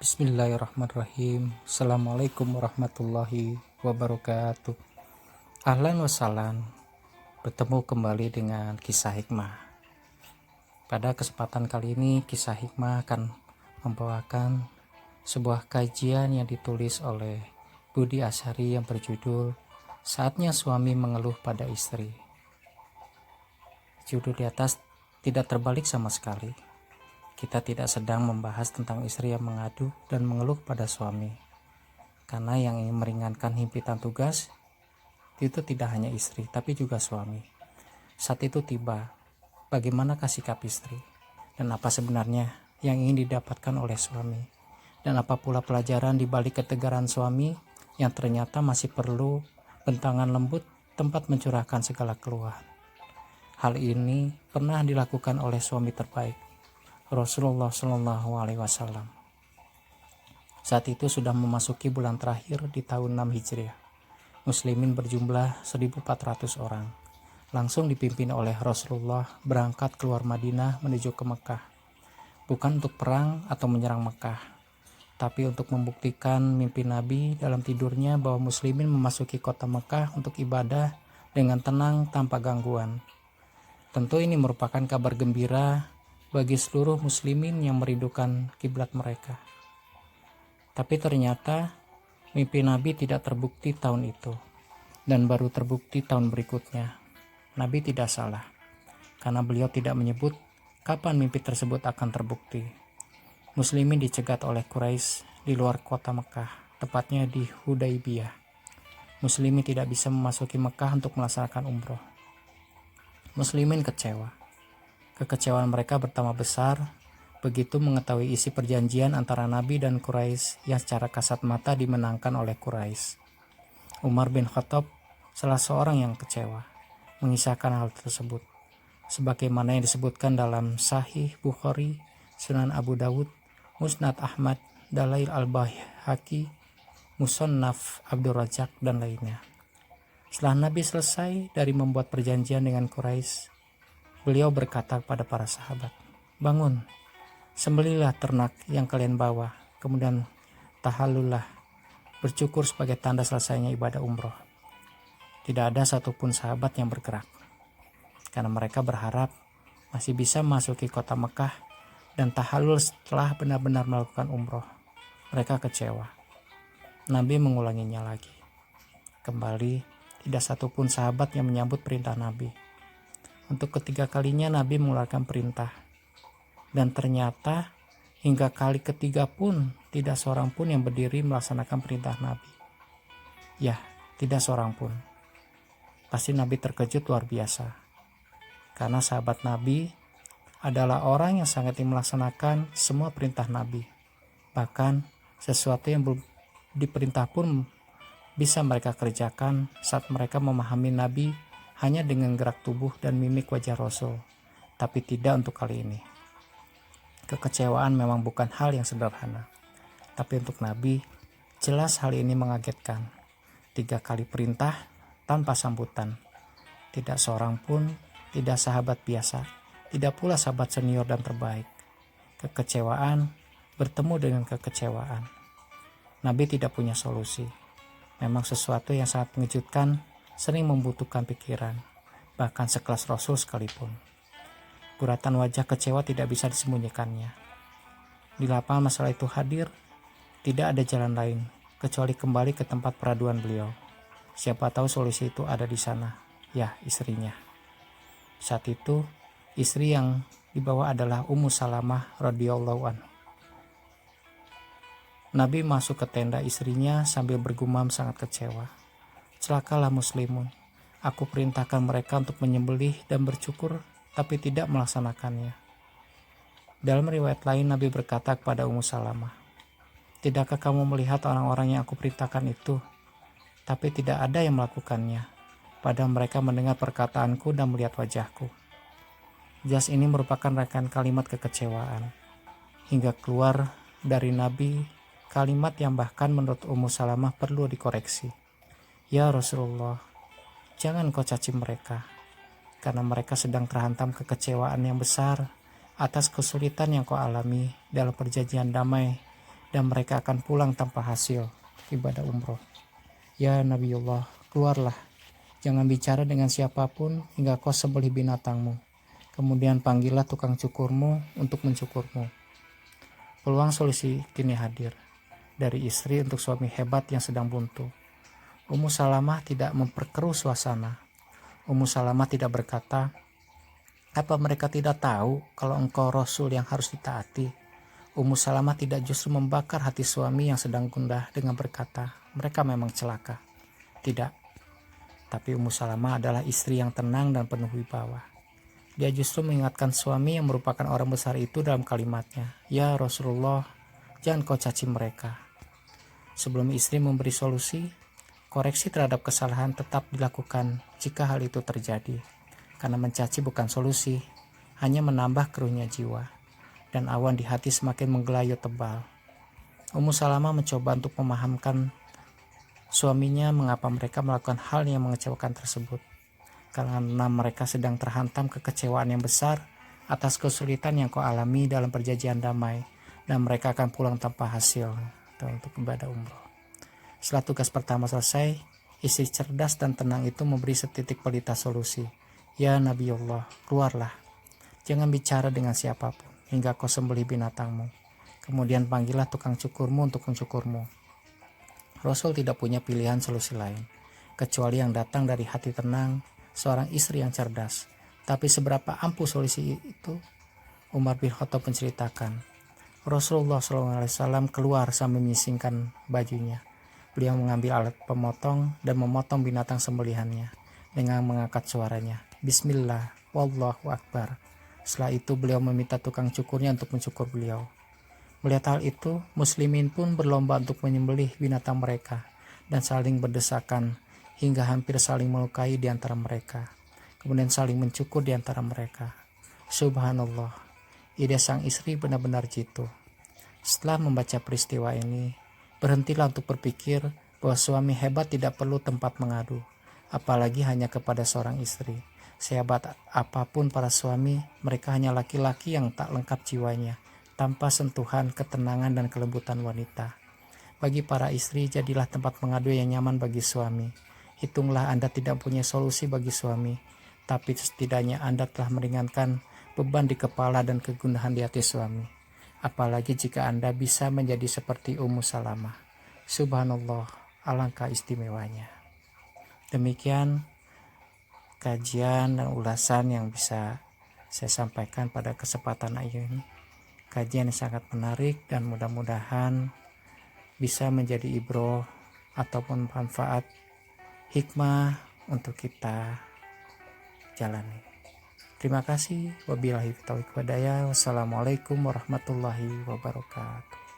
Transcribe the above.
Bismillahirrahmanirrahim. Assalamualaikum warahmatullahi wabarakatuh. Ahlan wa sahlan. Bertemu kembali dengan kisah hikmah. Pada kesempatan kali ini kisah hikmah akan membawakan sebuah kajian yang ditulis oleh Budi Asyari yang berjudul Saatnya Suami Mengeluh Pada Istri. Judul di atas tidak terbalik sama sekali. Kita tidak sedang membahas tentang istri yang mengadu dan mengeluh pada suami. Karena yang ingin meringankan himpitan tugas itu tidak hanya istri, tapi juga suami. Saat itu tiba, bagaimanakah sikap istri? Dan apa sebenarnya yang ingin didapatkan oleh suami? Dan apa pula pelajaran di balik ketegaran suami yang ternyata masih perlu bentangan lembut tempat mencurahkan segala keluhan? Hal ini pernah dilakukan oleh suami terbaik, Rasulullah Shallallahu Alaihi Wasallam. Saat itu sudah memasuki bulan terakhir di tahun 6 Hijriah. Muslimin berjumlah 1.400 orang. Langsung dipimpin oleh Rasulullah berangkat keluar Madinah menuju ke Mekah. Bukan untuk perang atau menyerang Mekah, tapi untuk membuktikan mimpi Nabi dalam tidurnya bahwa Muslimin memasuki kota Mekah untuk ibadah dengan tenang tanpa gangguan. Tentu ini merupakan kabar gembira bagi seluruh muslimin yang merindukan kiblat mereka. Tapi ternyata mimpi Nabi tidak terbukti tahun itu, dan baru terbukti tahun berikutnya. Nabi tidak salah, karena beliau tidak menyebut kapan mimpi tersebut akan terbukti. Muslimin dicegat oleh Quraisy di luar kota Mekah, tepatnya di Hudaybiyah. Muslimin tidak bisa memasuki Mekah untuk melaksanakan umroh. Muslimin kecewa. Kekecewaan mereka bertambah besar begitu mengetahui isi perjanjian antara Nabi dan Quraisy yang secara kasat mata dimenangkan oleh Quraisy. Umar bin Khattab salah seorang yang kecewa mengisahkan hal tersebut, sebagaimana yang disebutkan dalam Sahih Bukhari, Sunan Abu Dawud, Musnad Ahmad, Dalail Al-Baihaqi, Musannaf Abdul Razak, dan lainnya. Setelah Nabi selesai dari membuat perjanjian dengan Quraisy, beliau berkata kepada para sahabat, "Bangun, sembelihlah ternak yang kalian bawa, kemudian tahallullah, bercukur sebagai tanda selesainya ibadah umroh." Tidak ada satupun sahabat yang bergerak, karena mereka berharap masih bisa memasuki kota Mekah dan tahallul setelah benar-benar melakukan umroh. Mereka kecewa. Nabi mengulanginya lagi. Kembali, tidak satupun sahabat yang menyambut perintah Nabi. Untuk ketiga kalinya Nabi mengeluarkan perintah. Dan ternyata hingga kali ketiga pun tidak seorang pun yang berdiri melaksanakan perintah Nabi. Ya, tidak seorang pun. Pasti Nabi terkejut luar biasa. Karena sahabat Nabi adalah orang yang sangat melaksanakan semua perintah Nabi. Bahkan sesuatu yang belum diperintah pun bisa mereka kerjakan saat mereka memahami Nabi hanya dengan gerak tubuh dan mimik wajah Rasul, tapi tidak untuk kali ini. Kekecewaan memang bukan hal yang sederhana, tapi untuk Nabi, jelas hal ini mengagetkan. 3 kali perintah tanpa sambutan. Tidak seorang pun, tidak sahabat biasa, tidak pula sahabat senior dan terbaik. Kekecewaan bertemu dengan kekecewaan. Nabi tidak punya solusi. Memang sesuatu yang sangat mengejutkan, sering membutuhkan pikiran, bahkan sekelas Rasul sekalipun. Guratan wajah kecewa tidak bisa disembunyikannya. Di lapangan masalah itu hadir, tidak ada jalan lain kecuali kembali ke tempat peraduan beliau. Siapa tahu solusi itu ada di sana, ya istrinya. Saat itu, istri yang dibawa adalah Ummu Salamah radhiyallahu anha. Nabi masuk ke tenda istrinya sambil bergumam sangat kecewa. "Celakalah muslimun, aku perintahkan mereka untuk menyembelih dan bercukur, tapi tidak melaksanakannya." Dalam riwayat lain Nabi berkata kepada Ummu Salamah, "Tidakkah kamu melihat orang-orang yang aku perintahkan itu? Tapi tidak ada yang melakukannya, padahal mereka mendengar perkataanku dan melihat wajahku." Jelas ini merupakan rangkaian kalimat kekecewaan, hingga keluar dari Nabi kalimat yang bahkan menurut Ummu Salamah perlu dikoreksi. "Ya Rasulullah, jangan kau caci mereka, karena mereka sedang terhantam kekecewaan yang besar atas kesulitan yang kau alami dalam perjanjian damai dan mereka akan pulang tanpa hasil ibadah umroh. Ya Nabiullah, keluarlah, jangan bicara dengan siapapun hingga kau sembelih binatangmu. Kemudian panggillah tukang cukurmu untuk mencukurmu. Peluang solusi kini hadir dari istri untuk suami hebat yang sedang buntu. Ummu Salamah tidak memperkeruh suasana. Ummu Salamah tidak berkata, apa mereka tidak tahu kalau engkau Rasul yang harus ditaati? Ummu Salamah tidak justru membakar hati suami yang sedang gundah dengan berkata, mereka memang celaka. Tidak, tapi Ummu Salamah adalah istri yang tenang dan penuh wibawa. Dia justru mengingatkan suami yang merupakan orang besar itu dalam kalimatnya, ya Rasulullah, jangan kau caci mereka. Sebelum istri memberi solusi, koreksi terhadap kesalahan tetap dilakukan jika hal itu terjadi. Karena mencaci bukan solusi, hanya menambah keruhnya jiwa, dan awan di hati semakin menggelayut tebal. Ummu Salamah mencoba untuk memahamkan suaminya mengapa mereka melakukan hal yang mengecewakan tersebut. Karena mereka sedang terhantam kekecewaan yang besar atas kesulitan yang kau alami dalam perjanjian damai, dan mereka akan pulang tanpa hasil untuk ibadah umroh. Setelah tugas pertama selesai, istri cerdas dan tenang itu memberi setitik pelita solusi. Ya Nabiullah, keluarlah. Jangan bicara dengan siapapun hingga kau sembelih binatangmu. Kemudian panggillah tukang cukurmu untuk mencukurmu. Rasul tidak punya pilihan solusi lain, kecuali yang datang dari hati tenang, seorang istri yang cerdas. Tapi seberapa ampuh solusi itu? Umar bin Khattab menceritakan, Rasulullah SAW keluar sambil menyisingkan bajunya. Beliau mengambil alat pemotong dan memotong binatang sembelihannya dengan mengangkat suaranya, Bismillah, Wallahu Akbar. Setelah itu beliau meminta tukang cukurnya untuk mencukur beliau. Melihat hal itu, muslimin pun berlomba untuk menyembelih binatang mereka dan saling berdesakan hingga hampir saling melukai di antara mereka. Kemudian saling mencukur di antara mereka. Subhanallah, ide sang istri benar-benar jitu. Setelah membaca peristiwa ini, berhentilah untuk berpikir bahwa suami hebat tidak perlu tempat mengadu, apalagi hanya kepada seorang istri. Sehebat apapun para suami, mereka hanya laki-laki yang tak lengkap jiwanya, tanpa sentuhan ketenangan dan kelembutan wanita. Bagi para istri, jadilah tempat mengadu yang nyaman bagi suami. Hitunglah Anda tidak punya solusi bagi suami, tapi setidaknya Anda telah meringankan beban di kepala dan kegundahan di hati suami. Apalagi jika Anda bisa menjadi seperti Ummu Salamah. Subhanallah, alangkah istimewanya. Demikian kajian dan ulasan yang bisa saya sampaikan pada kesempatan ini. Kajian yang sangat menarik dan mudah-mudahan bisa menjadi ibroh ataupun manfaat hikmah untuk kita jalani. Terima kasih. Wabillahi taufiq walhidayah. Wassalamualaikum warahmatullahi wabarakatuh.